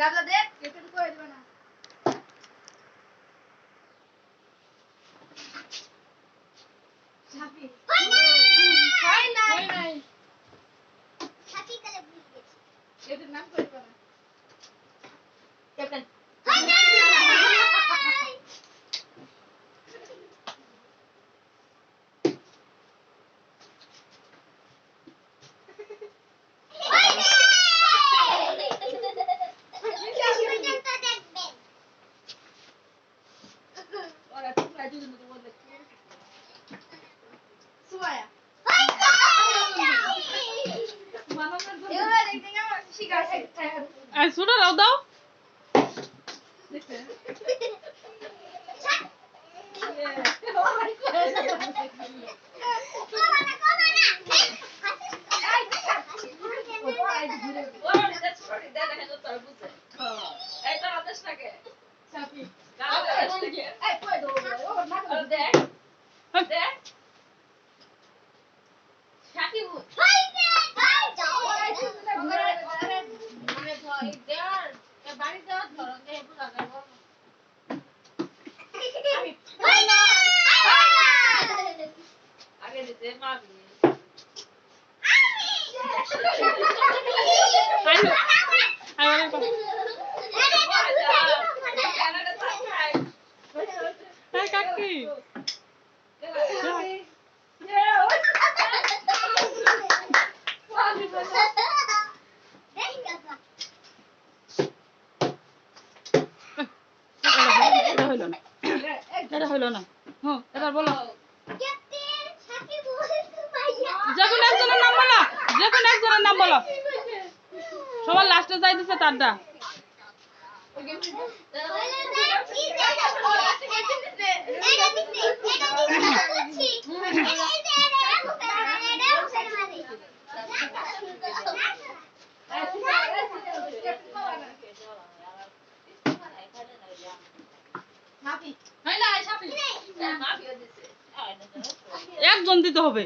গাবলা দে কেটে কই দিবা না ছাপি হয় নাই ছাপি কালে ভুল গেছে এদের নাম কই দিবা না ক্যাপ্টেন হয় নাই সুটা দাও দাও এটা হইল না হ্যাঁ এবার বলো যখন একজনের নাম বলো যখন একজনের নাম বলো সবার লাস্টে যাইতেছে তারটা একজন দিতে হবে